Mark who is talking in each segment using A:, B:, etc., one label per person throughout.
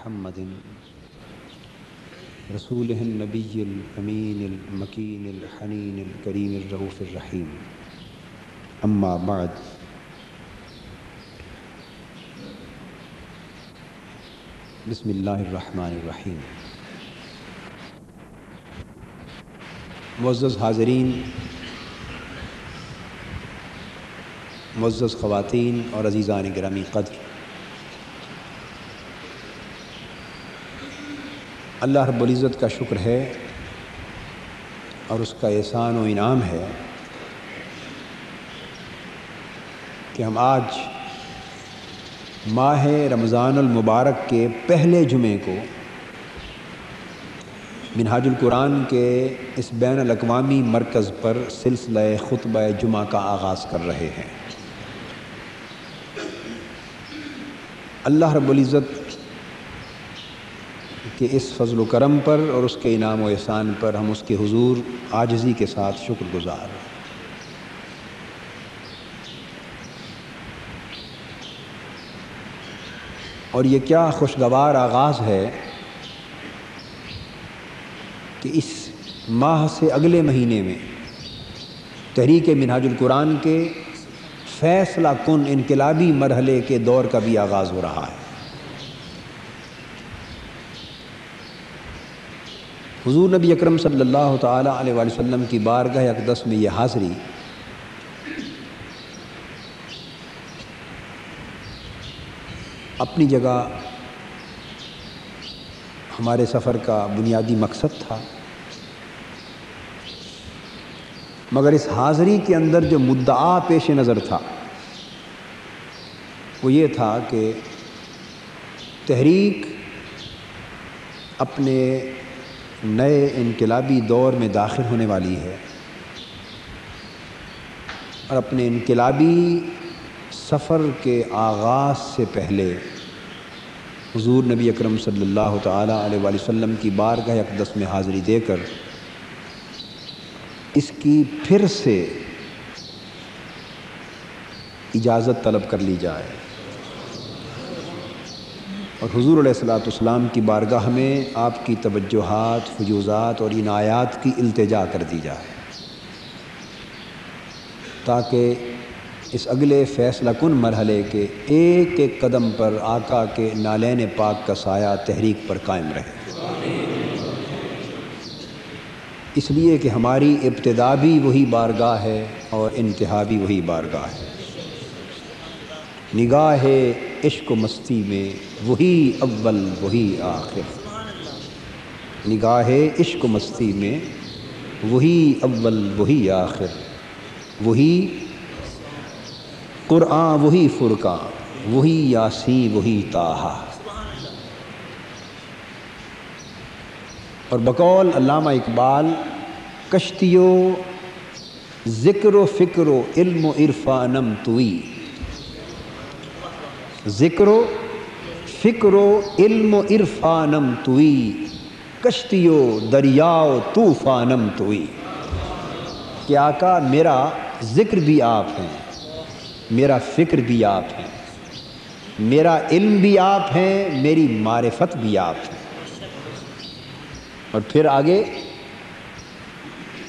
A: محمد رسوله النبي الأمين المكين الحنين الكريم الرؤوف الرحيم. أما بعد، بسم اللہ الرحمن الرحیم. معزز حاضرین، معزز خواتین اور عزیزان گرامی قدر، اللہ رب العزت کا شکر ہے اور اس کا احسان و انعام ہے کہ ہم آج ماہ رمضان المبارک کے پہلے جمعے کو منہاج القرآن کے اس بین الاقوامی مرکز پر سلسلہ خطبہ جمعہ کا آغاز کر رہے ہیں. اللہ رب العزت کہ اس فضل و کرم پر اور اس کے انعام و احسان پر ہم اس کے حضور عاجزی کے ساتھ شکر گزار ہیں. اور یہ کیا خوشگوار آغاز ہے کہ اس ماہ سے اگلے مہینے میں تحریک منہاج القرآن کے فیصلہ کن انقلابی مرحلے کے دور کا بھی آغاز ہو رہا ہے. حضور نبی اکرم صلی اللہ تعالی علیہ وآلہ وسلم کی بارگاہ اقدس میں یہ حاضری اپنی جگہ ہمارے سفر کا بنیادی مقصد تھا، مگر اس حاضری کے اندر جو مدعا پیش نظر تھا وہ یہ تھا کہ تحریک اپنے نئے انقلابی دور میں داخل ہونے والی ہے اور اپنے انقلابی سفر کے آغاز سے پہلے حضور نبی اکرم صلی اللہ تعالی علیہ وآلہ وسلم کی بارگاہ اقدس میں حاضری دے کر اس کی پھر سے اجازت طلب کر لی جائے اور حضور علیہ الصلوۃ والسلام کی بارگاہ میں آپ کی توجہات، فیوضات اور عنایات کی التجا کر دی جائے تاکہ اس اگلے فیصلہ کن مرحلے کے ایک ایک قدم پر آقا کے نالین پاک کا سایہ تحریک پر قائم رہے. اس لیے کہ ہماری ابتدا بھی وہی بارگاہ ہے اور انتہا بھی وہی بارگاہ ہے. نگاہ عشق و مستی میں وہی اول وہی آخر، نگاہ عشق و مستی میں وہی اول وہی آخر، وہی قرآن وہی فرقان وہی یاسین وہی طٰہٰ. اور بقول علامہ اقبال، کشتی و ذکر و فکر و علم و عرفانم توئی، ذکر و فکر و علم و عرفانم توئی، کشتی و دریا و طوفانم توئی. کہ آقا میرا ذکر بھی آپ ہیں، میرا فکر بھی آپ ہیں، میرا علم بھی آپ ہیں، میری معرفت بھی آپ ہیں. اور پھر آگے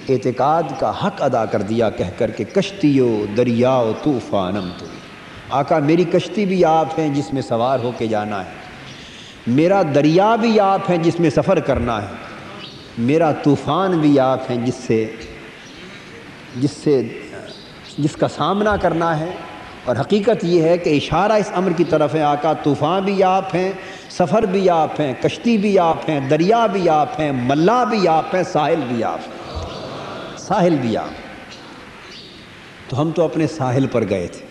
A: اعتقاد کا حق ادا کر دیا کہہ کر کہ کشتی و دریا و طوفانم توئی. آقا میری کشتی بھی آپ ہیں جس میں سوار ہو کے جانا ہے، میرا دریا بھی آپ ہیں جس میں سفر کرنا ہے، میرا طوفان بھی آپ ہیں جس کا سامنا کرنا ہے. اور حقیقت یہ ہے کہ اشارہ اس امر کی طرف ہے آقا طوفان بھی آپ ہیں، سفر بھی آپ ہیں، کشتی بھی آپ ہیں، دریا بھی آپ ہیں، ملا بھی آپ ہیں، ساحل بھی آپ ہیں، ساحل بھی آپ. تو ہم تو اپنے ساحل پر گئے تھے،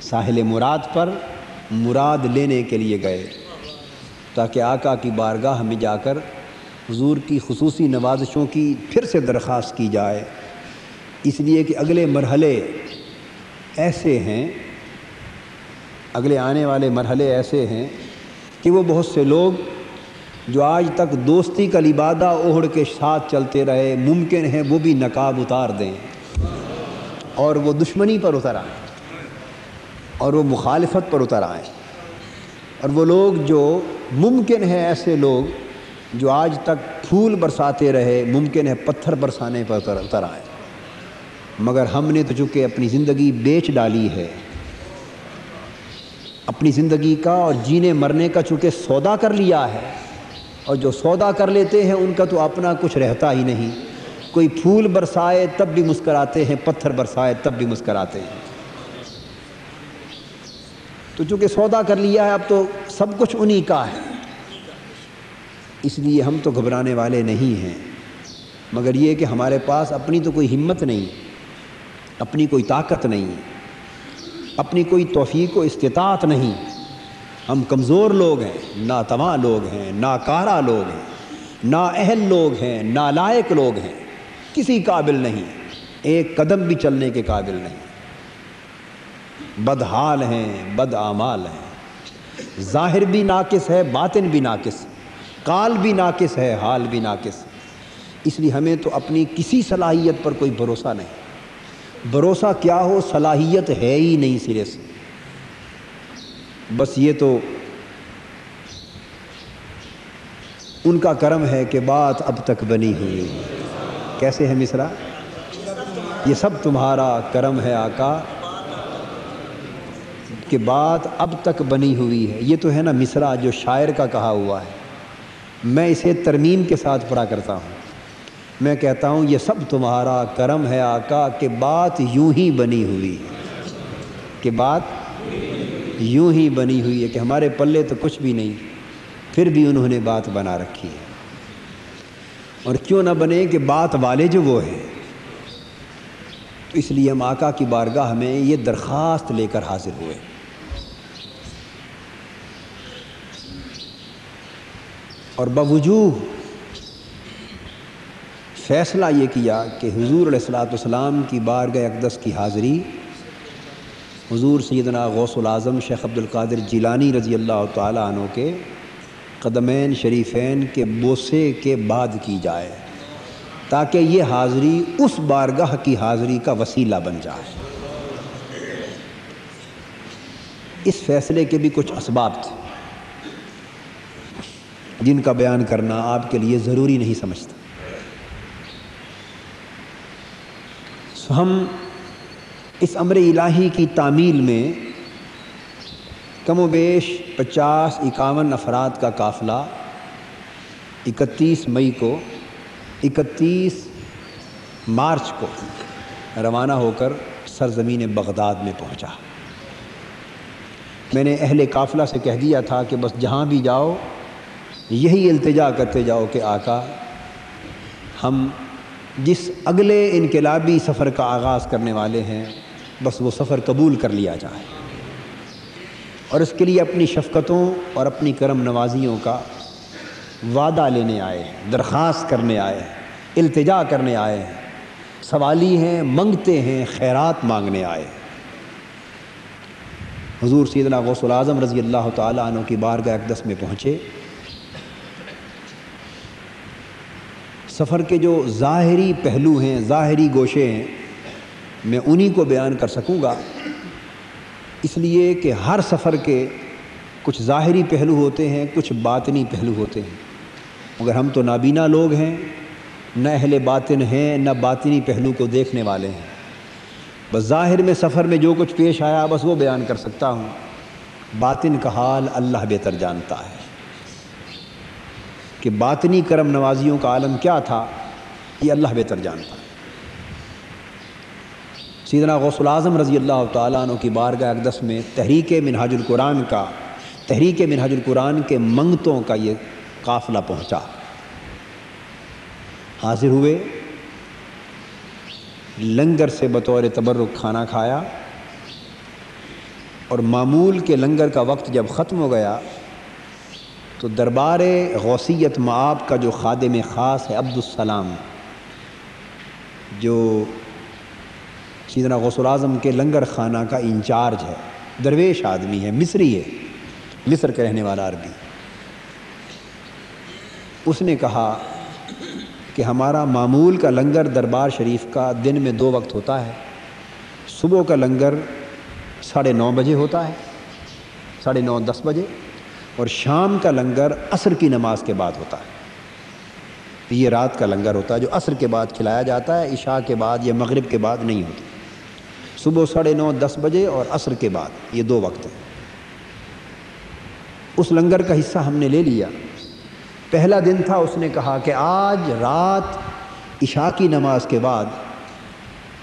A: ساحل مراد پر مراد لینے کے لیے گئے تاکہ آقا کی بارگاہ میں جا کر حضور کی خصوصی نوازشوں کی پھر سے درخواست کی جائے. اس لیے کہ اگلے مرحلے ایسے ہیں، اگلے آنے والے مرحلے ایسے ہیں کہ وہ بہت سے لوگ جو آج تک دوستی کا لبادہ اوڑھ کے ساتھ چلتے رہے، ممکن ہے وہ بھی نقاب اتار دیں اور وہ دشمنی پر اتر آئیں اور وہ مخالفت پر اتر آئیں. اور وہ لوگ جو ممکن ہے ایسے لوگ جو آج تک پھول برساتے رہے ممکن ہے پتھر برسانے پر اتر آئے، مگر ہم نے تو چونکہ اپنی زندگی بیچ ڈالی ہے، اپنی زندگی کا اور جینے مرنے کا چونکہ سودا کر لیا ہے، اور جو سودا کر لیتے ہیں ان کا تو اپنا کچھ رہتا ہی نہیں۔ کوئی پھول برسائے تب بھی مسکراتے ہیں، پتھر برسائے تب بھی مسکراتے ہیں۔ تو چونکہ سودا کر لیا ہے اب تو سب کچھ انہی کا ہے، اس لیے ہم تو گھبرانے والے نہیں ہیں، مگر یہ کہ ہمارے پاس اپنی تو کوئی ہمت نہیں، اپنی کوئی طاقت نہیں، اپنی کوئی توفیق و استطاعت نہیں، ہم کمزور لوگ ہیں، ناتواں لوگ ہیں، ناکارہ لوگ ہیں، نااہل لوگ ہیں، نالائق لوگ ہیں، کسی قابل نہیں، ایک قدم بھی چلنے کے قابل نہیں، بدحال ہیں، بد اعمال ہیں، ظاہر بھی ناقص ہے، باطن بھی ناقص، قال بھی ناقص ہے، حال بھی ناقص۔ اس لیے ہمیں تو اپنی کسی صلاحیت پر کوئی بھروسہ نہیں، بھروسہ کیا ہو، صلاحیت ہے ہی نہیں سرے سے، بس یہ تو ان کا کرم ہے کہ بات اب تک بنی ہوئی۔ کیسے ہے مصرع؟ یہ سب تمہارا کرم ہے آقا کہ بات اب تک بنی ہوئی ہے۔ یہ تو ہے نا مصرع جو شاعر کا کہا ہوا ہے، میں اسے ترمیم کے ساتھ پڑھا کرتا ہوں، میں کہتا ہوں یہ سب تمہارا کرم ہے آقا کہ بات یوں ہی بنی ہوئی ہے، کہ بات یوں ہی بنی ہوئی ہے، کہ ہمارے پلے تو کچھ بھی نہیں پھر بھی انہوں نے بات بنا رکھی ہے۔ اور کیوں نہ بنے کہ بات والے جو وہ ہیں، تو اس لیے ہم آقا کی بارگاہ میں یہ درخواست لے کر حاضر ہوئے۔ اور باوجود فیصلہ یہ کیا کہ حضور علیہ الصلوۃ والسلام کی بارگاہ اقدس کی حاضری حضور سیدنا غوث العظم شیخ عبد القادر جیلانی رضی اللہ تعالیٰ عنہ کے قدمین شریفین کے بوسے کے بعد کی جائے، تاکہ یہ حاضری اس بارگاہ کی حاضری کا وسیلہ بن جائے۔ اس فیصلے کے بھی کچھ اسباب تھے جن کا بیان کرنا آپ کے لیے ضروری نہیں سمجھتا۔ ہم اس امر الہی کی تعمیل میں کم و بیش 50-51 افراد کا قافلہ 31 مئی کو 31 مارچ کو روانہ ہو کر سرزمین بغداد میں پہنچا۔ میں نے اہل قافلہ سے کہہ دیا تھا کہ بس جہاں بھی جاؤ یہی التجا کرتے جاؤ کہ آقا ہم جس اگلے انقلابی سفر کا آغاز کرنے والے ہیں بس وہ سفر قبول کر لیا جائے، اور اس کے لیے اپنی شفقتوں اور اپنی کرم نوازیوں کا وعدہ لینے آئے ہیں، درخواست کرنے آئے ہیں، التجا کرنے آئے ہیں، سوالی ہیں، منگتے ہیں، خیرات مانگنے آئے ہیں۔ حضور سیدنا غوث العظم رضی اللہ تعالیٰ عنہ کی بارگاہ اقدس میں پہنچے۔ سفر کے جو ظاہری پہلو ہیں، ظاہری گوشے ہیں، میں انہی کو بیان کر سکوں گا، اس لیے کہ ہر سفر کے کچھ ظاہری پہلو ہوتے ہیں، کچھ باطنی پہلو ہوتے ہیں، مگر ہم تو نابینا لوگ ہیں، نہ اہل باطن ہیں، نہ باطنی پہلو کو دیکھنے والے ہیں، بس ظاہر میں سفر میں جو کچھ پیش آیا بس وہ بیان کر سکتا ہوں، باطن کا حال اللہ بہتر جانتا ہے کہ باطنی کرم نوازیوں کا عالم کیا تھا، یہ اللہ بہتر جانتا ہے۔ سیدنا غوث العظم رضی اللہ تعالیٰ عنہ کی بارگاہ اقدس میں تحریک منہاج القرآن کے منگتوں کا یہ قافلہ پہنچا، حاضر ہوئے، لنگر سے بطور تبرک کھانا کھایا، اور معمول کے لنگر کا وقت جب ختم ہو گیا تو دربار غوثیت معاب کا جو خادم خاص ہے عبد السلام، جو سیدنا غوث العظم کے لنگر خانہ کا انچارج ہے، درویش آدمی ہے، مصری ہے، مصر کا رہنے والا عربی، اس نے کہا کہ ہمارا معمول کا لنگر دربار شریف کا دن میں 2 وقت ہوتا ہے، صبح کا لنگر 9:30 بجے ہوتا ہے، 9:30 10 بجے، اور شام کا لنگر عصر کی نماز کے بعد ہوتا ہے۔ یہ رات کا لنگر ہوتا ہے جو عصر کے بعد کھلایا جاتا ہے، عشاء کے بعد یا مغرب کے بعد نہیں ہوتا۔ صبح 9:30 10 بجے اور عصر کے بعد، یہ 2 وقت ہیں۔ اس لنگر کا حصہ ہم نے لے لیا۔ پہلا دن تھا، اس نے کہا کہ آج رات عشاء کی نماز کے بعد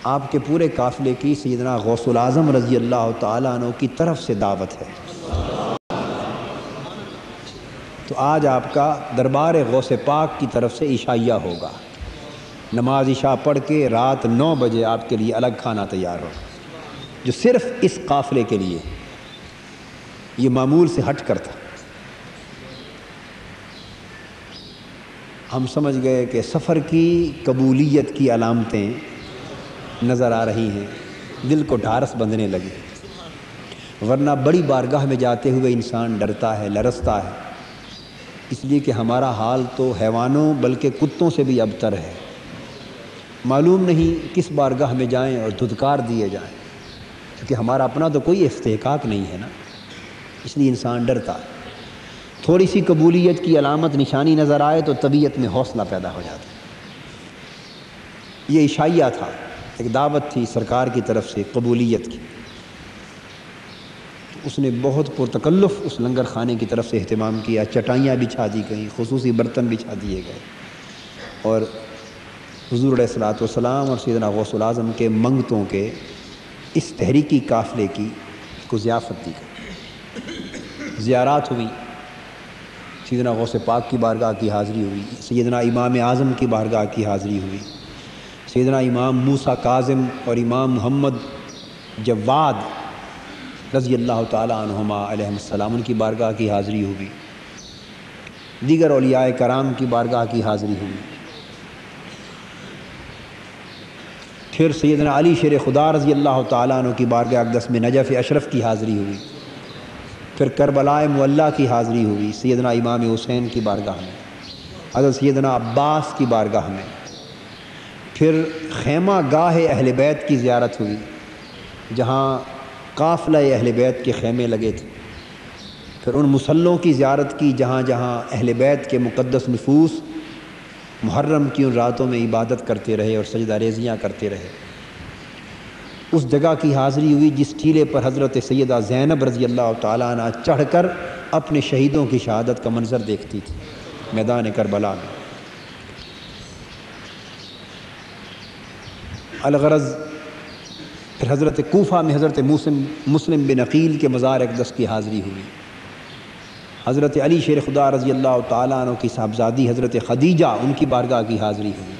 A: آپ کے پورے قافلے کی سیدنا غوث العظم رضی اللہ تعالیٰ عنہ کی طرف سے دعوت ہے، تو آج آپ کا دربار غوث پاک کی طرف سے عشائیہ ہوگا۔ نماز عشاء پڑھ کے رات 9 بجے آپ کے لیے الگ کھانا تیار ہو، جو صرف اس قافلے کے لیے، یہ معمول سے ہٹ کر تھا۔ ہم سمجھ گئے کہ سفر کی قبولیت کی علامتیں نظر آ رہی ہیں، دل کو ڈھارس بندھنے لگی، ورنہ بڑی بارگاہ میں جاتے ہوئے انسان ڈرتا ہے، لرزتا ہے، اس لیے کہ ہمارا حال تو حیوانوں بلکہ کتوں سے بھی ابتر ہے۔ معلوم نہیں کس بارگاہ میں جائیں اور دھدکار دیے جائیں، کیونکہ ہمارا اپنا تو کوئی استحقاق نہیں ہے نا، اس لیے انسان ڈرتا ہے۔ تھوڑی سی قبولیت کی علامت نشانی نظر آئے تو طبیعت میں حوصلہ پیدا ہو جاتا ہے۔ یہ عشائیہ تھا، ایک دعوت تھی سرکار کی طرف سے قبولیت کی۔ اس نے بہت پرتکلف اس لنگر خانے کی طرف سے اہتمام کیا، چٹائیاں بچھا دی گئیں، خصوصی برتن بچھا دیے گئے، اور حضور علیہ الصلوۃ والسلام اور سیدنا غوث العظم کے منگتوں کے اس تحریکی قافلے کی کو ضیافت دی گئی۔ زیارات ہوئی، سیدنا غوث پاک کی بارگاہ کی حاضری ہوئی، سیدنا امام اعظم کی بارگاہ کی حاضری ہوئی، سیدنا امام موسیٰ کاظم اور امام محمد جواد رضی اللہ تعالیٰ عنہما علیہ السلام ان کی بارگاہ کی حاضری ہوئی، دیگر اولیاء کرام کی بارگاہ کی حاضری ہوئی، پھر سیدنا علی شیر خدا رضی اللہ تعالیٰ عنہ کی بارگاہ اقدس میں نجف اشرف کی حاضری ہوئی، پھر کربلاء معلیٰ کی حاضری ہوئی، سیدنا امام حسین کی بارگاہ میں، حضرت سیدنا عباس کی بارگاہ میں، پھر خیمہ گاہ اہل بیت کی زیارت ہوئی، جہاں قافلہ اہل بیت کے خیمے لگے تھے، پھر ان مصلوں کی زیارت کی جہاں جہاں اہل بیت کے مقدس نفوس محرم کی ان راتوں میں عبادت کرتے رہے اور سجدہ ریزیاں کرتے رہے، اس جگہ کی حاضری ہوئی جس ٹیلے پر حضرت سیدہ زینب رضی اللہ تعالیٰ عنہ چڑھ کر اپنے شہیدوں کی شہادت کا منظر دیکھتی تھی میدان کربلا میں۔ الغرض پھر حضرت کوفہ میں حضرت مسلم بن عقیل کے مزار اقدس کی حاضری ہوئی، حضرت علی شیر خدا رضی اللہ تعالیٰ عنہ کی صاحبزادی حضرت خدیجہ ان کی بارگاہ کی حاضری ہوئی،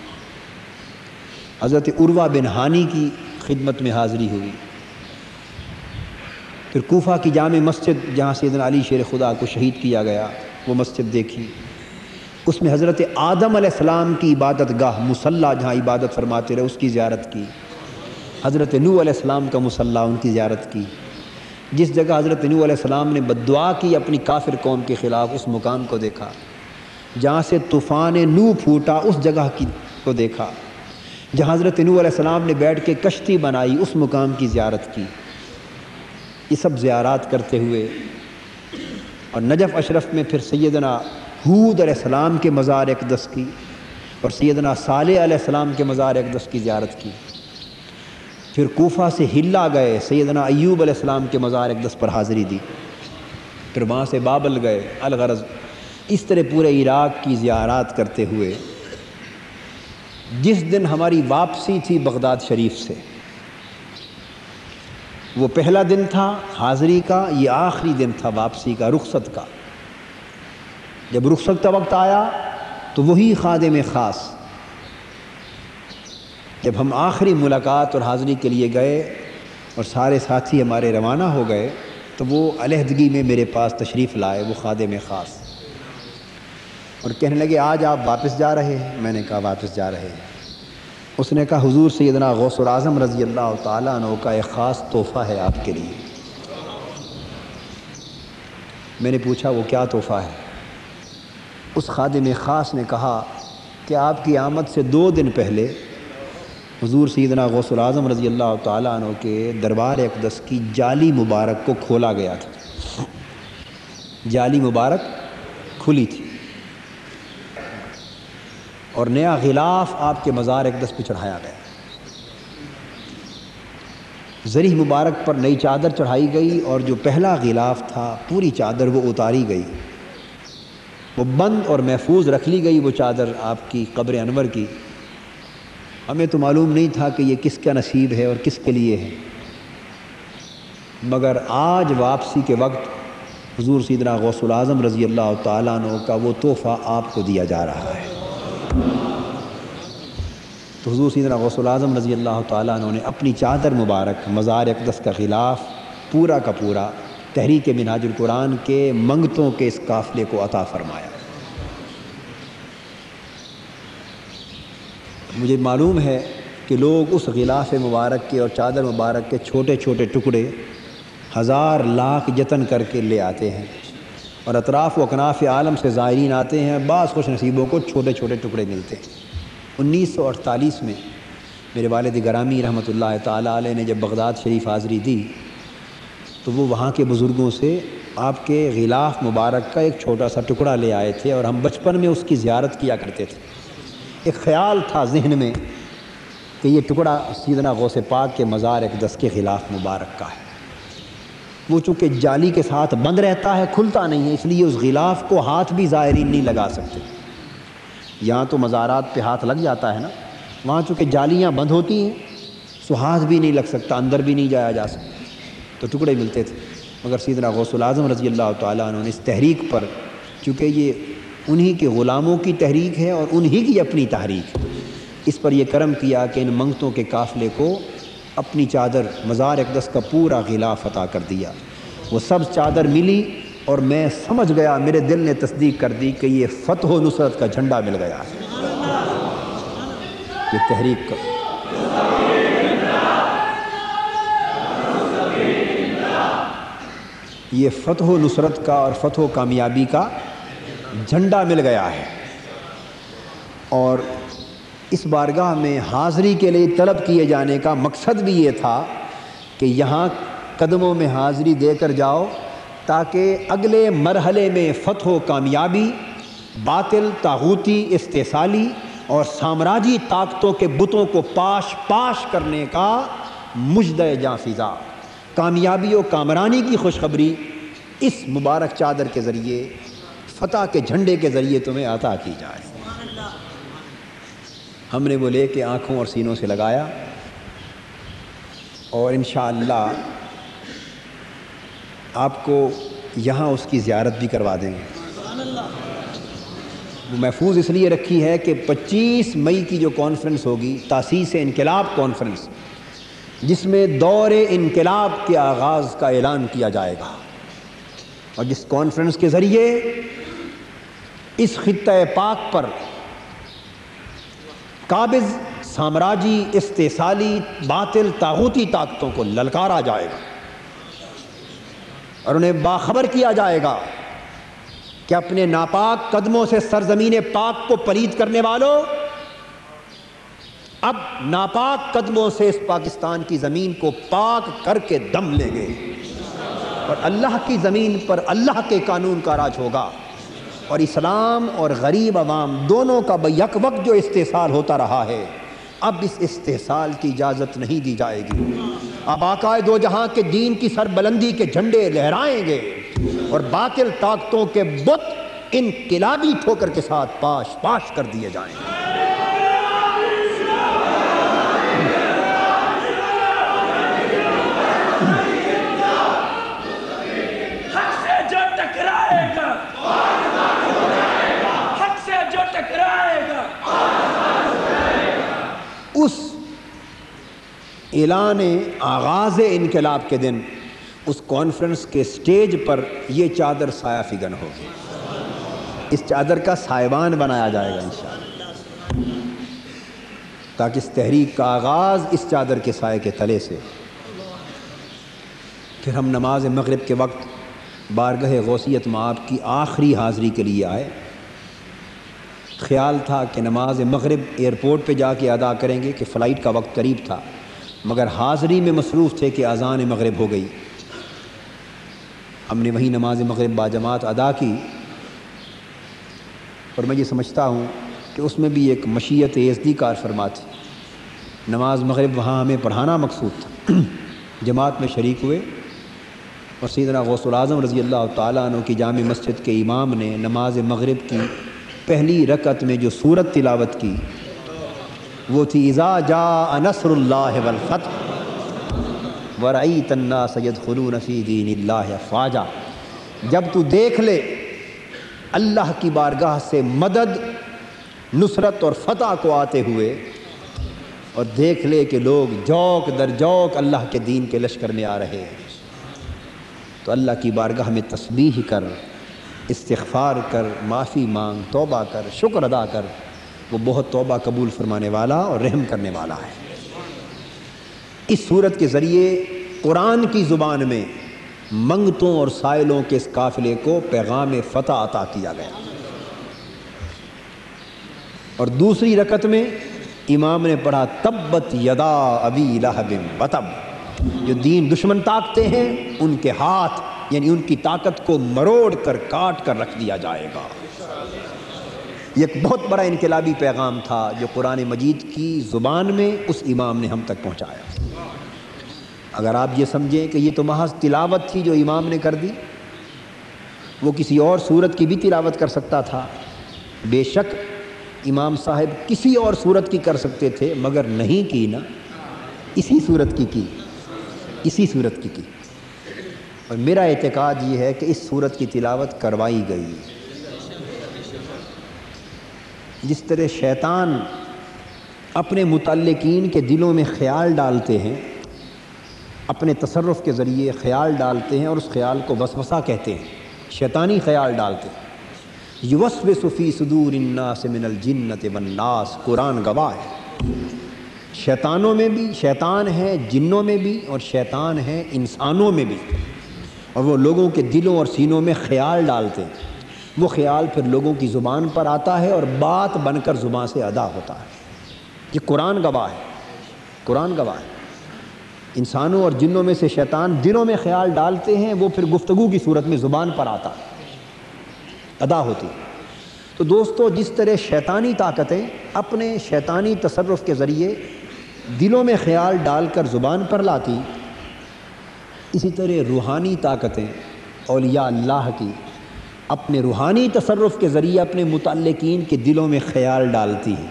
A: حضرت عروہ بن ہانی کی خدمت میں حاضری ہوئی، پھر کوفہ کی جامع مسجد جہاں سیدنا علی شیر خدا کو شہید کیا گیا وہ مسجد دیکھی، اس میں حضرت آدم علیہ السلام کی عبادت گاہ مصلی جہاں عبادت فرماتے رہے اس کی زیارت کی، حضرت نوح علیہ السلام کا مصلی ان کی زیارت کی، جس جگہ حضرت نوح علیہ السلام نے بددعا کی اپنی کافر قوم کے خلاف اس مقام کو دیکھا، جہاں سے طوفان نوح پھوٹا اس جگہ کو دیکھا، جہاں حضرت نوح علیہ السلام نے بیٹھ کے کشتی بنائی اس مقام کی زیارت کی۔ یہ سب زیارات کرتے ہوئے اور نجف اشرف میں پھر سیدنا ہود علیہ السلام کے مزار اقدس کی اور سیدنا صالح علیہ السلام کے مزار اقدس کی زیارت کی، پھر کوفہ سے ہلا گئے سیدنا ایوب علیہ السلام کے مزار اقدس پر حاضری دی، پھر وہاں سے بابل گئے۔ الغرض اس طرح پورے عراق کی زیارات کرتے ہوئے جس دن ہماری واپسی تھی بغداد شریف سے، وہ پہلا دن تھا حاضری کا، یہ آخری دن تھا واپسی کا، رخصت کا۔ جب رخصت کا وقت آیا تو وہی خادم خاص، جب ہم آخری ملاقات اور حاضری کے لیے گئے اور سارے ساتھی ہمارے روانہ ہو گئے تو وہ علیحدگی میں میرے پاس تشریف لائے، وہ خادم خاص، اور کہنے لگے آج آپ واپس جا رہے ہیں؟ میں نے کہا واپس جا رہے ہیں۔ اس نے کہا حضور سیدنا غوث العظم رضی اللہ تعالیٰ عنہ کا ایک خاص تحفہ ہے آپ کے لیے۔ میں نے پوچھا وہ کیا تحفہ ہے؟ اس خادم خاص نے کہا کہ آپ کی آمد سے 2 دن پہلے حضور سیدنا غوث العظم رضی اللہ تعالیٰ عنہ کے دربار اقدس کی جالی مبارک کو کھولا گیا تھا، جالی مبارک کھلی تھی اور نیا غلاف آپ کے مزار اقدس پہ چڑھایا گیا۔ زری مبارک پر نئی چادر چڑھائی گئی اور جو پہلا غلاف تھا پوری چادر وہ اتاری گئی، وہ بند اور محفوظ رکھ لی گئی وہ چادر آپ کی قبر انور کی۔ ہمیں تو معلوم نہیں تھا کہ یہ کس کا نصیب ہے اور کس کے لیے ہے، مگر آج واپسی کے وقت حضور سیدنا غوث العظم رضی اللہ تعالیٰ عنہ کا وہ تحفہ آپ کو دیا جا رہا ہے۔ تو حضور سیدنا غوث العظم رضی اللہ تعالیٰ عنہ نے اپنی چادر مبارک مزار اقدس کا غلاف پورا کا پورا تحریک منہاج القرآن کے منگتوں کے اس قافلے کو عطا فرمایا۔ مجھے معلوم ہے کہ لوگ اس غلاف مبارک کے اور چادر مبارک کے چھوٹے چھوٹے ٹکڑے ہزار لاکھ جتن کر کے لے آتے ہیں، اور اطراف و اکناف عالم سے زائرین آتے ہیں، بعض خوش نصیبوں کو چھوٹے چھوٹے ٹکڑے ملتے ہیں۔ 1948 میں میرے والد گرامی رحمۃ اللہ تعالیٰ علیہ نے جب بغداد شریف حاضری دی تو وہ وہاں کے بزرگوں سے آپ کے غلاف مبارک کا ایک چھوٹا سا ٹکڑا لے آئے تھے، اور ہم بچپن میں اس کی زیارت کیا کرتے تھے۔ ایک خیال تھا ذہن میں کہ یہ ٹکڑا سیدنا غوث پاک کے مزار اقدس کے غلاف مبارک کا ہے۔ وہ چونکہ جالی کے ساتھ بند رہتا ہے، کھلتا نہیں ہے، اس لیے اس غلاف کو ہاتھ بھی زائرین نہیں لگا سکتے۔ یہاں تو مزارات پہ ہاتھ لگ جاتا ہے نا، وہاں چونکہ جالیاں بند ہوتی ہیں سو ہاتھ بھی نہیں لگ سکتا، اندر بھی نہیں جایا جا سکتا، تو ٹکڑے ملتے تھے۔ مگر سیدنا غوث العظم رضی اللہ تعالیٰ عنہ نے اس تحریک پر، چونکہ یہ انہی کے غلاموں کی تحریک ہے اور انہی کی اپنی تحریک، اس پر یہ کرم کیا کہ ان منگتوں کے قافلے کو اپنی چادر مزار اقدس کا پورا غلاف عطا کر دیا۔ وہ سبز چادر ملی اور میں سمجھ گیا، میرے دل نے تصدیق کر دی کہ یہ فتح و نصرت کا جھنڈا مل گیا ہے، یہ تحریک کا۔ یہ فتح و نصرت کا اور فتح و کامیابی کا جھنڈا مل گیا ہے، اور اس بارگاہ میں حاضری کے لیے طلب کیے جانے کا مقصد بھی یہ تھا کہ یہاں قدموں میں حاضری دے کر جاؤ تاکہ اگلے مرحلے میں فتح و کامیابی باطل، طاغوتی، استحصالی اور سامراجی طاقتوں کے بتوں کو پاش پاش کرنے کا مژدہ جاں فضا، کامیابی و کامرانی کی خوشخبری اس مبارک چادر کے ذریعے، فتح کے جھنڈے کے ذریعے تمہیں عطا کی جائے۔ ہم نے وہ لے کے آنکھوں اور سینوں سے لگایا، اور انشاءاللہ آپ کو یہاں اس کی زیارت بھی کروا دیں گے۔ وہ محفوظ اس لیے رکھی ہے کہ 25 مئی کی جو کانفرنس ہوگی، تاسیس انقلاب کانفرنس، جس میں دور انقلاب کے آغاز کا اعلان کیا جائے گا، اور جس کانفرنس کے ذریعے اس خطہ پاک پر قابض سامراجی، استحصالی، باطل، طاغوتی طاقتوں کو للکارا جائے گا اور انہیں باخبر کیا جائے گا کہ اپنے ناپاک قدموں سے سرزمین پاک کو پلید کرنے والوں، اب ناپاک قدموں سے اس پاکستان کی زمین کو پاک کر کے دم لیں گے، اور اللہ کی زمین پر اللہ کے قانون کا راج ہوگا، اور اسلام اور غریب عوام دونوں کا بیک وقت جو استحصال ہوتا رہا ہے، اب اس استحصال کی اجازت نہیں دی جائے گی۔ اب آقائے دو جہاں کے دین کی سربلندی کے جھنڈے لہرائیں گے، اور باطل طاقتوں کے بت انقلابی ٹھوکر کے ساتھ پاش پاش کر دیے جائیں گے۔ اس اعلان آغاز انقلاب کے دن اس کانفرنس کے سٹیج پر یہ چادر سایہ فگن ہوگی، اس چادر کا سائبان بنایا جائے گا انشاءاللہ، تاکہ اس تحریک کا آغاز اس چادر کے سائے کے تلے سے۔ پھر ہم نماز مغرب کے وقت بارگاہ غوثیت مآب کی آخری حاضری کے لیے آئے۔ خیال تھا کہ نماز مغرب ایئرپورٹ پہ جا کے ادا کریں گے کہ فلائٹ کا وقت قریب تھا، مگر حاضری میں مصروف تھے کہ اذان مغرب ہو گئی۔ ہم نے وہی نماز مغرب باجماعت ادا کی، اور میں یہ سمجھتا ہوں کہ اس میں بھی ایک مشیت یزدی کار فرما تھی۔ نماز مغرب وہاں ہمیں پڑھانا مقصود تھا، جماعت میں شریک ہوئے، اور سیدنا غوث العظم رضی اللہ تعالیٰ عنہ کی جامع مسجد کے امام نے نماز مغرب کی پہلی رکعت میں جو سورت تلاوت کی وہ تھی اذا جاء نصر اللہ والفتح ورأیت الناس یدخلون فی دین اللہ افواجا۔ جب تو دیکھ لے اللہ کی بارگاہ سے مدد، نصرت اور فتح کو آتے ہوئے، اور دیکھ لے کہ لوگ جوق در جوق اللہ کے دین کے لشکر میں آ رہے ہیں، تو اللہ کی بارگاہ میں تسبیح کر، استغفار کر، معافی مانگ، توبہ کر، شکر ادا کر، وہ بہت توبہ قبول فرمانے والا اور رحم کرنے والا ہے۔ اس صورت کے ذریعے قرآن کی زبان میں منگتوں اور سائلوں کے اس قافلے کو پیغام فتح عطا کیا گیا۔ اور دوسری رکعت میں امام نے پڑھا تبت یدا ابی لہب وتب، جو دین دشمن طاقتیں ہیں ان کے ہاتھ، یعنی ان کی طاقت کو مروڑ کر کاٹ کر رکھ دیا جائے گا۔ یہ ایک بہت بڑا انقلابی پیغام تھا جو قرآن مجید کی زبان میں اس امام نے ہم تک پہنچایا۔ اگر آپ یہ سمجھیں کہ یہ تو محض تلاوت تھی جو امام نے کر دی، وہ کسی اور صورت کی بھی تلاوت کر سکتا تھا، بے شک امام صاحب کسی اور صورت کی کر سکتے تھے، مگر نہیں کی نا، اسی صورت کی، اسی صورت کی۔ اور میرا اعتقاد یہ ہے کہ اس صورت کی تلاوت کروائی گئی۔ جس طرح شیطان اپنے متعلقین کے دلوں میں خیال ڈالتے ہیں، اپنے تصرف کے ذریعے خیال ڈالتے ہیں، اور اس خیال کو وسوسہ کہتے ہیں، شیطانی خیال ڈالتے ہیں۔ یوسوس فی صدور الناس من الجنۃ والناس، قرآن گواہ ہے۔ شیطانوں میں بھی شیطان ہے، جنوں میں بھی، اور شیطان ہے انسانوں میں بھی، اور وہ لوگوں کے دلوں اور سینوں میں خیال ڈالتے ہیں۔ وہ خیال پھر لوگوں کی زبان پر آتا ہے اور بات بن کر زبان سے ادا ہوتا ہے۔ یہ قرآن گواہ ہے، قرآن گواہ ہے۔ انسانوں اور جنوں میں سے شیطان دلوں میں خیال ڈالتے ہیں، وہ پھر گفتگو کی صورت میں زبان پر آتا ہے، ادا ہوتی۔ تو دوستو، جس طرح شیطانی طاقتیں اپنے شیطانی تصرف کے ذریعے دلوں میں خیال ڈال کر زبان پر لاتی، اسی طرح روحانی طاقتیں اولیاء اللہ کی اپنے روحانی تصرف کے ذریعے اپنے متعلقین کے دلوں میں خیال ڈالتی ہیں،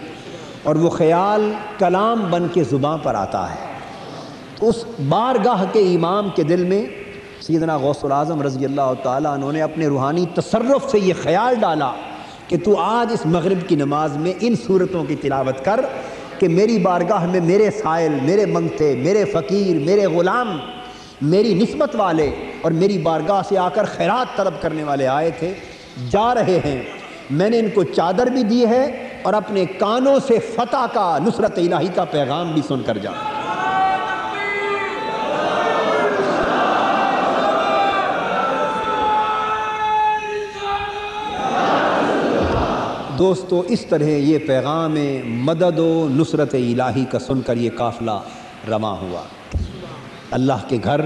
A: اور وہ خیال کلام بن کے زبان پر آتا ہے۔ تو اس بارگاہ کے امام کے دل میں سیدنا غوث العظم رضی اللہ تعالیٰ عنہ نے اپنے روحانی تصرف سے یہ خیال ڈالا کہ تو آج اس مغرب کی نماز میں ان صورتوں کی تلاوت کر کہ میری بارگاہ میں میرے سائل، میرے منگتے، میرے فقیر، میرے غلام، میری نسبت والے اور میری بارگاہ سے آ کر خیرات طلب کرنے والے آئے تھے، جا رہے ہیں، میں نے ان کو چادر بھی دی ہے اور اپنے کانوں سے فتح کا، نصرت الہی کا پیغام بھی سن کر جا۔ دوستو، اس طرح یہ پیغام مدد و نصرت الہی کا سن کر یہ قافلہ رواں ہوا۔ اللہ کے گھر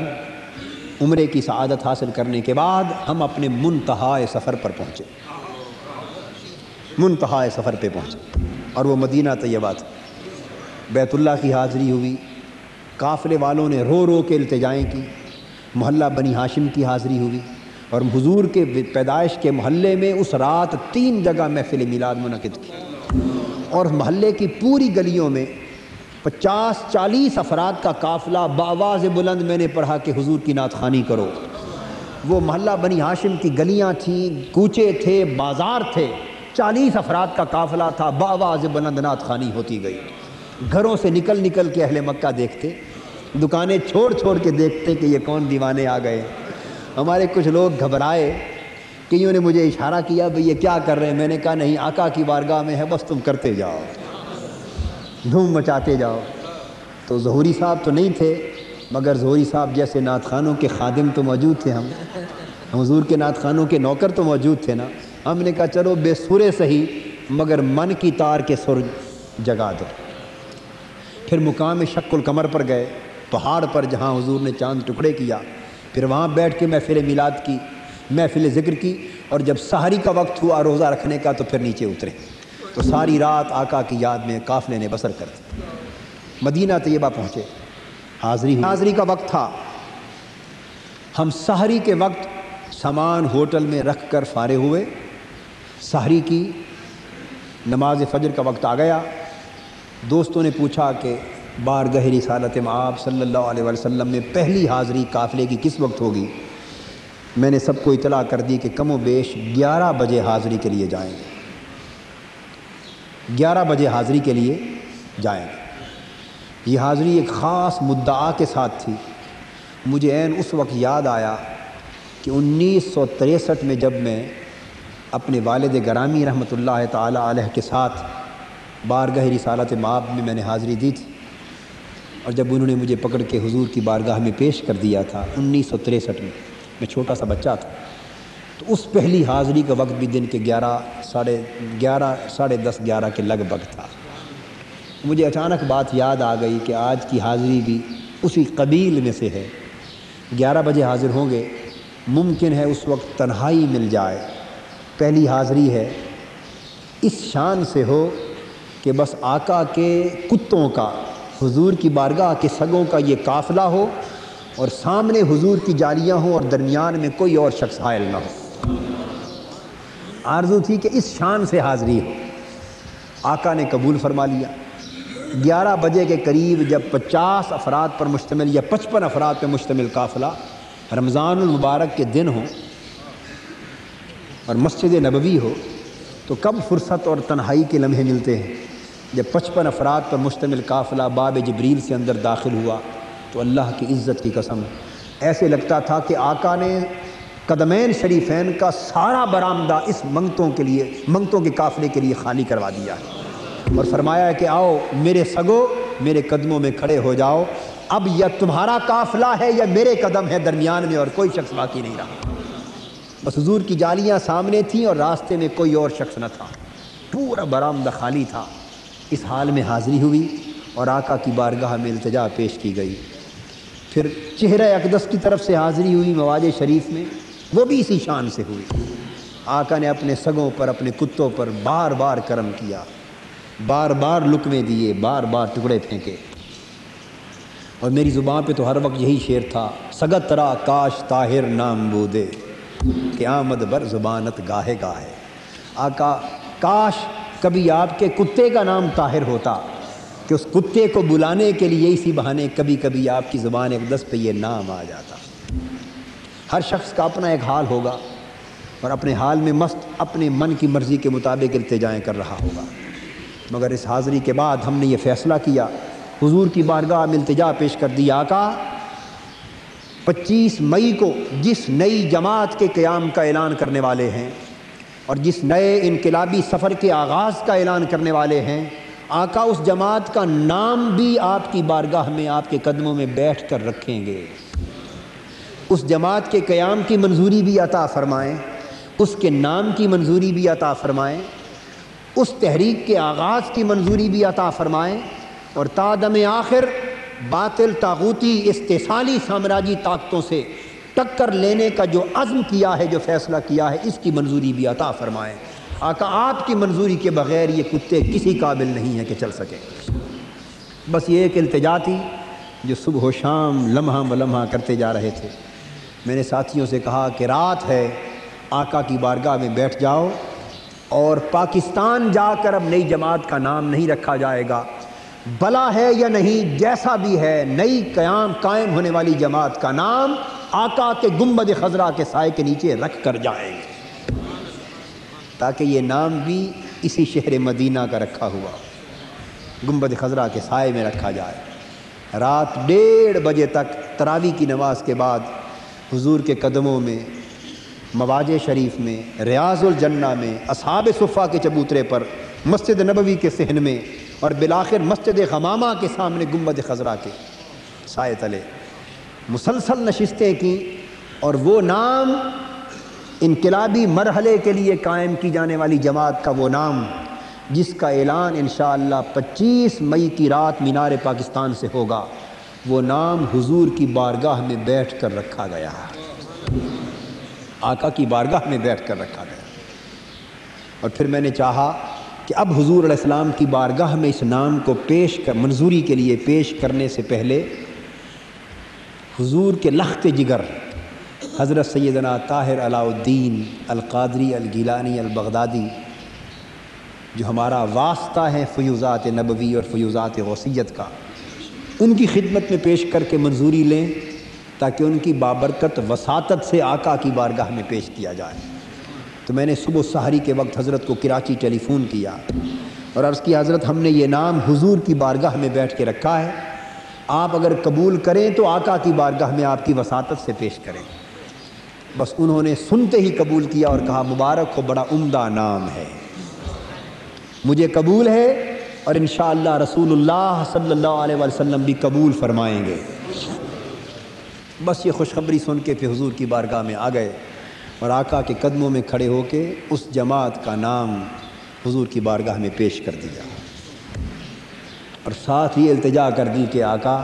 A: عمرے کی سعادت حاصل کرنے کے بعد ہم اپنے منتہائے سفر پر پہنچے، منتہائے سفر پہ پہنچے، اور وہ مدینہ طیبہ تھا۔ بیت اللہ کی حاضری ہوئی، قافلے والوں نے رو رو کے التجائیں کی، محلہ بنی ہاشم کی حاضری ہوئی، اور حضور کے پیدائش کے محلے میں اس رات 3 جگہ محفل میلاد منعقد کی، اور محلے کی پوری گلیوں میں 50-40 افراد کا قافلہ بآواز بلند میں نے پڑھا کہ حضور کی نعت خوانی کرو۔ وہ محلہ بنی ہاشم کی گلیاں تھیں، کوچے تھے، بازار تھے، 40 افراد کا قافلہ تھا، بآواز بلند نعت خوانی ہوتی گئی۔ گھروں سے نکل نکل کے اہل مکہ دیکھتے، دکانیں چھوڑ چھوڑ کے دیکھتے کہ یہ کون دیوانے آ گئے۔ ہمارے کچھ لوگ گھبرائے، کئیوں نے مجھے اشارہ کیا بھئی یہ کیا کر رہے ہیں؟ میں نے کہا نہیں، آقا کی بارگاہ میں ہے، بس تم کرتے جاؤ، دھوم مچاتے جاؤ۔ تو ظہوری صاحب تو نہیں تھے، مگر ظہوری صاحب جیسے نعت خوانوں کے خادم تو موجود تھے، ہم حضور کے نعت خوانوں کے نوکر تو موجود تھے نا۔ ہم نے کہا چلو بے سرے صحیح، مگر من کی تار کے سر جگا دو۔ پھر مقام شق القمر پر گئے، پہاڑ پر جہاں حضور نے چاند ٹکڑے کیا، پھر وہاں بیٹھ کے محفل میلاد کی، محفل ذکر کی، اور جب سحری کا وقت ہوا روزہ رکھنے کا تو پھر نیچے اترے، تو ساری رات آقا کی یاد میں قافلے نے بسر کر دی۔ مدینہ طیبہ پہنچے، حاضری کا وقت تھا، ہم سحری کے وقت سامان ہوٹل میں رکھ کر فارغ ہوئے، سحری کی نماز فجر کا وقت آ گیا۔ دوستوں نے پوچھا کہ بارگاہ رسالت مآب صلی اللہ علیہ وسلم میں پہلی حاضری قافلے کی کس وقت ہوگی؟ میں نے سب کو اطلاع کر دی کہ کم و بیش 11 بجے حاضری کے لیے جائیں گے، 11 بجے حاضری کے لیے جائیں گے۔ یہ حاضری ایک خاص مدعا کے ساتھ تھی۔ مجھے عین اس وقت یاد آیا کہ 1963 میں جب میں اپنے والد گرامی رحمۃ اللہ تعالی علیہ کے ساتھ بارگاہ رسالت مآب میں نے حاضری دی تھی، اور جب انہوں نے مجھے پکڑ کے حضور کی بارگاہ میں پیش کر دیا تھا 1963 میں چھوٹا سا بچہ تھا، تو اس پہلی حاضری کا وقت بھی دن کے 11 ساڑھے 10 کے لگ بھگ تھا۔ مجھے اچانک بات یاد آ گئی کہ آج کی حاضری بھی اسی قبیل میں سے ہے، 11 بجے حاضر ہوں گے، ممکن ہے اس وقت تنہائی مل جائے، پہلی حاضری ہے، اس شان سے ہو کہ بس آقا کے کتوں کا، حضور کی بارگاہ کے سگوں کا یہ قافلہ ہو، اور سامنے حضور کی جالیاں ہوں اور درمیان میں کوئی اور شخص حائل نہ ہو۔ آرزو تھی کہ اس شان سے حاضری ہو۔ آقا نے قبول فرما لیا۔ 11 بجے کے قریب جب 50 افراد پر مشتمل یا 55 افراد پر مشتمل قافلہ رمضان المبارک کے دن ہوں اور مسجد نبوی ہو، تو کب فرصت اور تنہائی کے لمحے ملتے ہیں۔ جب 55 افراد پر مشتمل قافلہ باب جبریل سے اندر داخل ہوا تو اللہ کی عزت کی قسم ایسے لگتا تھا کہ آقا نے قدمین شریفین کا سارا برآمدہ اس منگتوں کے قافلے کے لیے خالی کروا دیا ہے، اور فرمایا ہے کہ آؤ میرے سگو میرے قدموں میں کھڑے ہو جاؤ، اب یا تمہارا قافلہ ہے یا میرے قدم ہے، درمیان میں اور کوئی شخص باقی نہیں رہا۔ بس حضور کی جالیاں سامنے تھیں اور راستے میں کوئی اور شخص نہ تھا، پورا برآمدہ خالی تھا۔ اس حال میں حاضری ہوئی اور آقا کی بارگاہ میں التجا پیش کی گئی۔ پھر چہرہ اقدس کی طرف سے حاضری ہوئی مواج شریف میں، وہ بھی اسی شان سے ہوئی۔ آقا نے اپنے سگوں پر، اپنے کتوں پر بار بار کرم کیا، بار بار لقمے دیے، بار بار ٹکڑے پھینکے، اور میری زبان پہ تو ہر وقت یہی شعر تھا، سگت را کاش طاہر نام بودے کہ آمد بر زبانت گاہے گاہے۔ آقا کاش کبھی آپ کے کتے کا نام طاہر ہوتا کہ اس کتے کو بلانے کے لیے اسی بہانے کبھی کبھی آپ کی زبان اقدس پہ یہ نام آ جاتا۔ ہر شخص کا اپنا ایک حال ہوگا اور اپنے حال میں مست اپنے من کی مرضی کے مطابق التجائیں کر رہا ہوگا، مگر اس حاضری کے بعد ہم نے یہ فیصلہ کیا، حضور کی بارگاہ میں التجا پیش کر دی، آقا 25 مئی کو جس نئی جماعت کے قیام کا اعلان کرنے والے ہیں اور جس نئے انقلابی سفر کے آغاز کا اعلان کرنے والے ہیں، آقا اس جماعت کا نام بھی آپ کی بارگاہ میں آپ کے قدموں میں بیٹھ کر رکھیں گے، اس جماعت کے قیام کی منظوری بھی عطا فرمائیں، اس کے نام کی منظوری بھی عطا فرمائیں، اس تحریک کے آغاز کی منظوری بھی عطا فرمائیں، اور تا دم آخر باطل طاغوتی استحصالی سامراجی طاقتوں سے ٹکر لینے کا جو عزم کیا ہے، جو فیصلہ کیا ہے، اس کی منظوری بھی عطا فرمائیں۔ آقا آپ کی منظوری کے بغیر یہ کتے کسی قابل نہیں ہیں کہ چل سکیں۔ بس یہ ایک التجا تھی جو صبح و شام لمحہ بلمحہ کرتے جا رہے تھے۔ میں نے ساتھیوں سے کہا کہ رات ہے، آقا کی بارگاہ میں بیٹھ جاؤ، اور پاکستان جا کر اب نئی جماعت کا نام نہیں رکھا جائے گا، بلا ہے یا نہیں جیسا بھی ہے، نئی قائم ہونے والی جماعت کا نام آقا کے گنبد خضرا کے سائے کے نیچے رکھ کر جائیں گے، تاکہ یہ نام بھی اسی شہر مدینہ کا رکھا ہوا گنبد خضرا کے سائے میں رکھا جائے۔ رات 1:30 بجے تک تراویح کی نماز کے بعد حضور کے قدموں میں، مواج شریف میں، ریاض الجنہ میں، اصحاب صفہ کے چبوترے پر، مسجد نبوی کے صحن میں، اور بالآخر مسجد غمامہ کے سامنے گنبد خضرا کے سائے تلے مسلسل نشستیں کی، اور وہ نام انقلابی مرحلے کے لیے قائم کی جانے والی جماعت کا وہ نام جس کا اعلان انشاءاللہ 25 مئی کی رات مینار پاکستان سے ہوگا، وہ نام حضور کی بارگاہ میں بیٹھ کر رکھا گیا، آقا کی بارگاہ میں بیٹھ کر رکھا گیا۔ اور پھر میں نے چاہا کہ اب حضور علیہ السلام کی بارگاہ میں اس نام کو منظوری کے لیے پیش کرنے سے پہلے حضور کے لخت جگر حضرت سیدنا طاہر علاء الدین القادری الگیلانی البغدادی، جو ہمارا واسطہ ہے فیوزات نبوی اور فیوزات غوثیت کا، ان کی خدمت میں پیش کر کے منظوری لیں تاکہ ان کی بابرکت وساطت سے آقا کی بارگاہ میں پیش کیا جائے۔ تو میں نے صبح سحری کے وقت حضرت کو کراچی ٹیلی فون کیا اور عرض کی حضرت ہم نے یہ نام حضور کی بارگاہ میں بیٹھ کے رکھا ہے، آپ اگر قبول کریں تو آقا کی بارگاہ میں آپ کی وساطت سے پیش کریں۔ بس انہوں نے سنتے ہی قبول کیا اور کہا مبارک ہو، بڑا عمدہ نام ہے، مجھے قبول ہے اور انشاءاللہ رسول اللہ صلی اللہ علیہ وسلم بھی قبول فرمائیں گے۔ بس یہ خوشخبری سن کے پھر حضور کی بارگاہ میں آ گئے اور آقا کے قدموں میں کھڑے ہو کے اس جماعت کا نام حضور کی بارگاہ میں پیش کر دیا اور ساتھ ہی التجا کر دی کہ آقا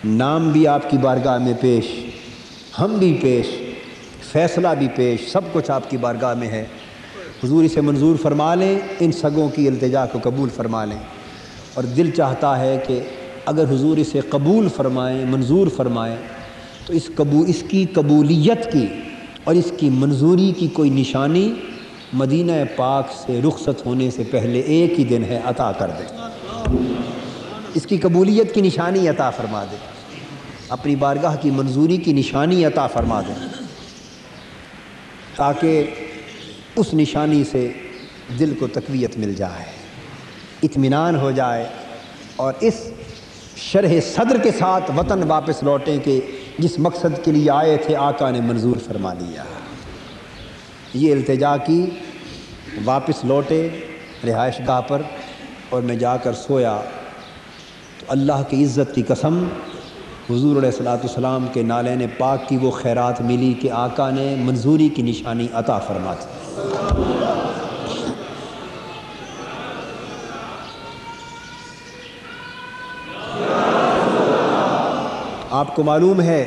A: نام بھی آپ کی بارگاہ میں پیش، ہم بھی پیش، فیصلہ بھی پیش، سب کچھ آپ کی بارگاہ میں ہے، حضور اسے منظور فرما لیں، ان سگوں کی التجا کو قبول فرما لیں۔ اور دل چاہتا ہے کہ اگر حضور اسے قبول فرمائیں، منظور فرمائیں، تو اس کی قبولیت کی اور اس کی منظوری کی کوئی نشانی مدینہ پاک سے رخصت ہونے سے پہلے ایک ہی دن ہے، عطا کر دیں، اس کی قبولیت کی نشانی عطا فرما دیں، اپنی بارگاہ کی منظوری کی نشانی عطا فرما دیں، تاکہ اس نشانی سے دل کو تقویت مل جائے، اطمینان ہو جائے اور اس شرح صدر کے ساتھ وطن واپس لوٹیں کہ جس مقصد کے لیے آئے تھے آقا نے منظور فرما لیا۔ یہ التجا کی، واپس لوٹے رہائش گاہ پر اور میں جا کر سویا تو اللہ کی عزت کی قسم حضور علیہ السلام کے نالین پاک کی وہ خیرات ملی کہ آقا نے منظوری کی نشانی عطا فرما دی۔ آپ کو معلوم ہے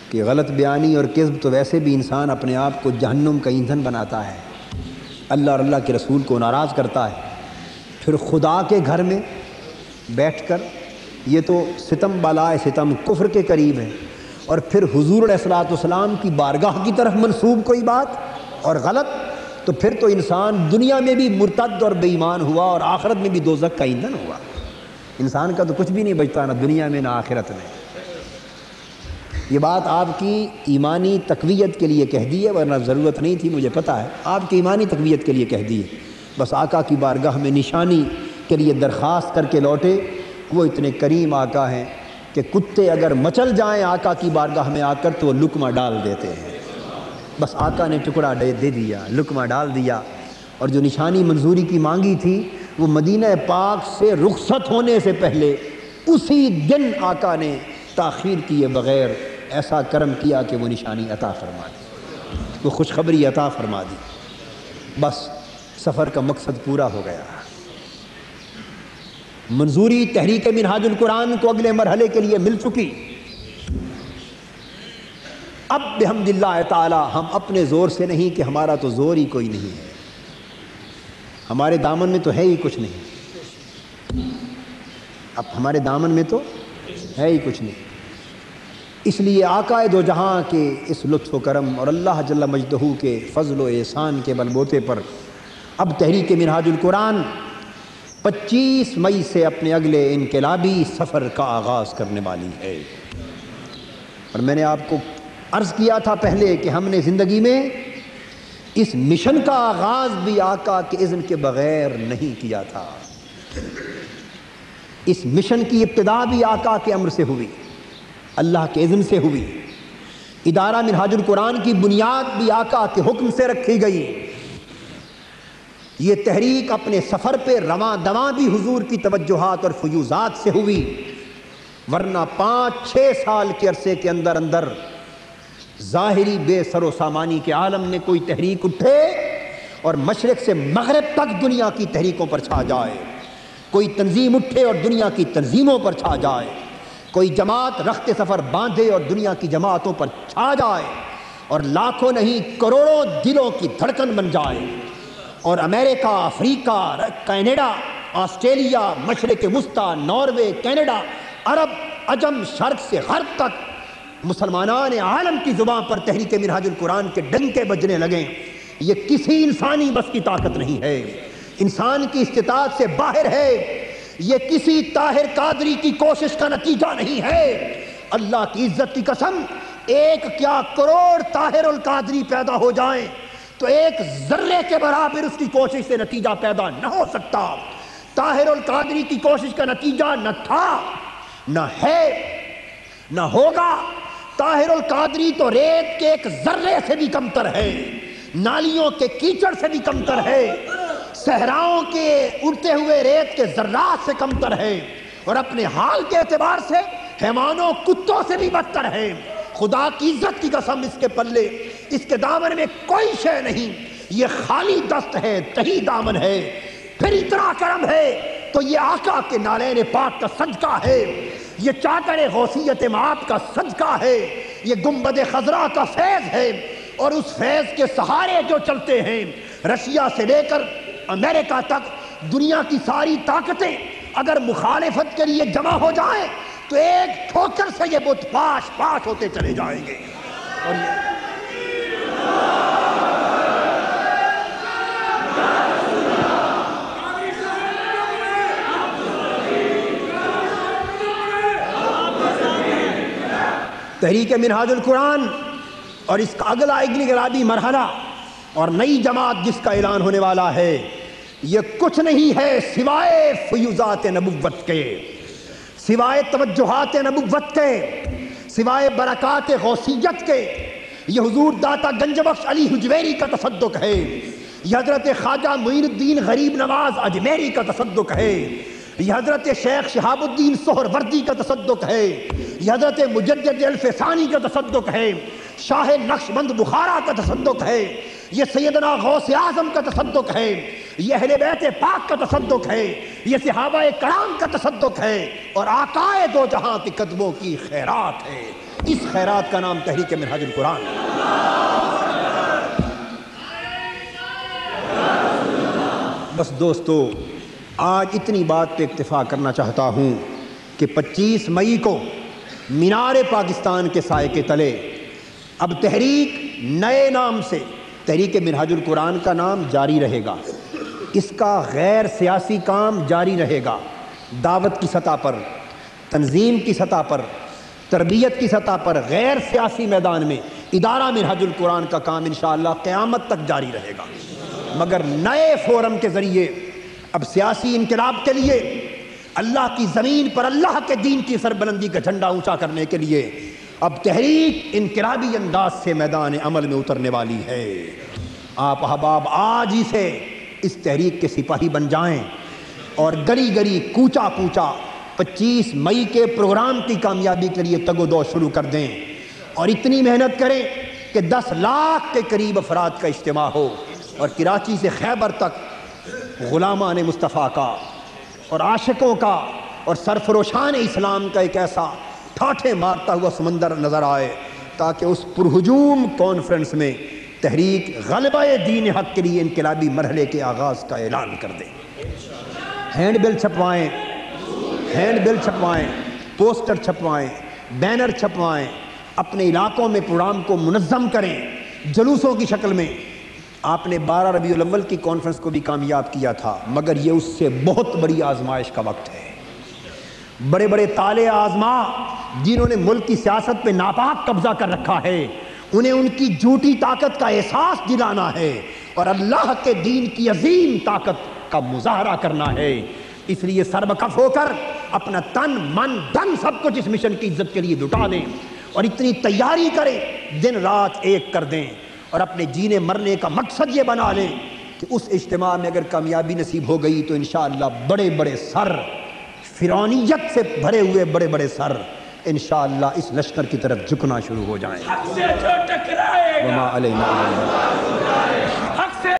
A: کہ غلط بیانی اور کذب تو ویسے بھی انسان اپنے آپ کو جہنم کا ایندھن بناتا ہے، اللہ اور اللہ کے رسول کو ناراض کرتا ہے، پھر خدا کے گھر میں بیٹھ کر یہ تو ستم بالائے ستم کفر کے قریب ہے، اور پھر حضور علیہ السلام کی بارگاہ کی طرف منسوب کوئی بات اور غلط، تو پھر تو انسان دنیا میں بھی مرتد اور بے ایمان ہوا اور آخرت میں بھی دوزخ کا ایندھن ہوا۔ انسان کا تو کچھ بھی نہیں بچتا، نہ دنیا میں نہ آخرت میں۔ یہ بات آپ کی ایمانی تقویت کے لیے کہہ دی ہے، ورنہ ضرورت نہیں تھی، مجھے پتہ ہے آپ کی ایمانی تقویت کے لیے کہہ دی ہے۔ بس آقا کی بارگاہ میں نشانی کے لیے درخواست کر کے لوٹے۔ وہ اتنے کریم آقا ہیں کہ کتے اگر مچل جائیں آقا کی بارگاہ میں آ کر تو وہ لقمہ ڈال دیتے ہیں۔ بس آقا نے ٹکڑا دے دیا، لقمہ ڈال دیا، اور جو نشانی منظوری کی مانگی تھی وہ مدینہ پاک سے رخصت ہونے سے پہلے اسی دن آقا نے تاخیر کیے بغیر ایسا کرم کیا کہ وہ نشانی عطا فرما دی، وہ خوشخبری عطا فرما دی۔ بس سفر کا مقصد پورا ہو گیا۔ منظوری تحریک منہاج القرآن کو اگلے مرحلے کے لیے مل چکی۔ اب بحمد اللہ تعالی ہم اپنے زور سے نہیں، کہ ہمارا تو زور ہی کوئی نہیں ہے، ہمارے دامن میں تو ہے ہی کچھ نہیں، اب ہمارے دامن میں تو ہے ہی کچھ نہیں۔ اس لیے آقا دو جہاں کے اس لطف و کرم اور اللہ جل مجدہ کے فضل و احسان کے بل بوتے پر اب تحریک منہاج القرآن 25 مئی سے اپنے اگلے انقلابی سفر کا آغاز کرنے والی ہے۔ اور میں نے آپ کو عرض کیا تھا پہلے کہ ہم نے زندگی میں اس مشن کا آغاز بھی آقا کے اذن کے بغیر نہیں کیا تھا۔ اس مشن کی ابتدا بھی آقا کے امر سے ہوئی، اللہ کے اذن سے ہوئی۔ ادارہ منہاج القرآن کی بنیاد بھی آقا کے حکم سے رکھی گئی۔ یہ تحریک اپنے سفر پہ رواں دواں بھی حضور کی توجہات اور فیوزات سے ہوئی، ورنہ 5-6 سال کے عرصے کے اندر اندر ظاہری بے سر و سامانی کے عالم میں کوئی تحریک اٹھے اور مشرق سے مغرب تک دنیا کی تحریکوں پر چھا جائے، کوئی تنظیم اٹھے اور دنیا کی تنظیموں پر چھا جائے، کوئی جماعت رخت سفر باندھے اور دنیا کی جماعتوں پر چھا جائے، اور لاکھوں نہیں کروڑوں دلوں کی دھڑکن بن جائے، اور امریکہ، افریقہ، کینیڈا، آسٹریلیا، مشرق وسطیٰ، ناروے، کینیڈا، عرب، عجم، شرق سے غرب تک مسلمانان عالم کی زبان پر تحریک منہاج القرآن کے ڈنکے بجنے لگیں، یہ کسی انسانی بس کی طاقت نہیں ہے، انسان کی استطاعت سے باہر ہے، یہ کسی طاہر قادری کی کوشش کا نتیجہ نہیں ہے۔ اللہ کی عزت کی قسم، ایک کیا کروڑ طاہر القادری پیدا ہو جائیں تو ایک ذرے کے برابر اس کی کوشش سے نتیجہ پیدا نہ ہو سکتا۔ طاہر القادری کی کوشش کا نتیجہ نہ تھا، نہ ہے، نہ ہوگا۔ طاہر القادری تو ریت کے ایک ذرے سے بھی کمتر ہے، نالیوں کے کیچڑ سے بھی کمتر ہے، صحراؤں کے اڑتے ہوئے ریت کے ذرات سے کمتر ہے، اور اپنے حال کے اعتبار سے حیوانوں کتوں سے بھی بدتر ہے۔ خدا کی عزت کی قسم، اس کے پلے، اس کے دامن میں کوئی شے نہیں، یہ خالی دست ہے، تہی دامن ہے۔ پھر اتنا کرم ہے تو یہ آقا کے نالین پاک کا صدقہ ہے، یہ چادر غوثیت معاب کا صدقہ ہے، یہ گنبد خضرا کا فیض ہے، اور اس فیض کے سہارے جو چلتے ہیں، رشیا سے لے کر امریکہ تک دنیا کی ساری طاقتیں اگر مخالفت کے لیے جمع ہو جائیں تو ایک ٹھوکر سے یہ بت پاش پاش ہوتے چلے جائیں گے۔ اور تحریک منہاج القرآن اور اس کا اگلا انقلابی مرحلہ اور نئی جماعت جس کا اعلان ہونے والا ہے، یہ کچھ نہیں ہے سوائے فیوزات نبوت کے، سوائے توجہات نبوت کے، سوائے برکات غوثیت کے۔ یہ حضور داتا گنج بخش علی حجویری کا تصدق ہے، یہ حضرت خواجہ معین الدین غریب نواز اجمیری کا تصدق ہے، یہ حضرت شیخ شہاب الدین سہروردی کا تصدق ہے، یہ حضرت مجدد الفسانی کا تصدق ہے، شاہ نقشبند بخارا کا تصدق ہے، یہ سیدنا غوث اعظم کا تصدق ہے، یہ اہل بیت پاک کا تصدق ہے، یہ صحابہ کرام کا تصدق ہے، اور آقائے دو جہاں کے قدموں کی خیرات ہے۔ اس خیرات کا نام تحریک منہاج القرآن۔ بس دوستو، آج اتنی بات پہ اکتفا کرنا چاہتا ہوں کہ 25 مئی کو مینار پاکستان کے سائے کے تلے اب تحریک نئے نام سے تحریک منہاج القرآن کا نام جاری رہے گا، اس کا غیر سیاسی کام جاری رہے گا، دعوت کی سطح پر، تنظیم کی سطح پر، تربیت کی سطح پر، غیر سیاسی میدان میں ادارہ منہاج القرآن کا کام انشاءاللہ قیامت تک جاری رہے گا، مگر نئے فورم کے ذریعے اب سیاسی انقلاب کے لیے، اللہ کی زمین پر اللہ کے دین کی سربلندی کا جھنڈا اونچا کرنے کے لیے اب تحریک انقلابی انداز سے میدان عمل میں اترنے والی ہے۔ آپ احباب آج ہی سے اس تحریک کے سپاہی بن جائیں اور گلی گلی کوچا کوچا 25 مئی کے پروگرام کی کامیابی کے لیے تگ و دو شروع کر دیں، اور اتنی محنت کریں کہ 10 لاکھ کے قریب افراد کا اجتماع ہو، اور کراچی سے خیبر تک غلامان مصطفیٰ کا اور عاشقوں کا اور سرفروشان اسلام کا ایک ایسا ٹھاٹھے مارتا ہوا سمندر نظر آئے، تاکہ اس پرہجوم کانفرنس میں تحریک غلبہ دین حق کے لیے انقلابی مرحلے کے آغاز کا اعلان کر دیں۔ ہینڈ بل چھپوائیں، پوسٹر چھپوائیں، بینر چھپوائیں، اپنے علاقوں میں پروگرام کو منظم کریں جلوسوں کی شکل میں۔ آپ نے 12 ربیع الاول کی کانفرنس کو بھی کامیاب کیا تھا، مگر یہ اس سے بہت بڑی آزمائش کا وقت ہے۔ بڑے بڑے طالع آزما جنہوں نے ملک کی سیاست پہ ناپاک قبضہ کر رکھا ہے، انہیں ان کی جھوٹی طاقت کا احساس دلانا ہے اور اللہ کے دین کی عظیم طاقت کا مظاہرہ کرنا ہے۔ اس لیے سربکف ہو کر اپنا تن من دھن سب کچھ اس مشن کی عزت کے لیے لٹا دیں، اور اتنی تیاری کریں، دن رات ایک کر دیں، اور اپنے جینے مرنے کا مقصد یہ بنا لیں کہ اس اجتماع میں اگر کامیابی نصیب ہو گئی تو انشاءاللہ بڑے بڑے سر، فرعونیت سے بھرے ہوئے بڑے بڑے سر انشاءاللہ اس لشکر کی طرف جھکنا شروع ہو جائیں۔ وما علینا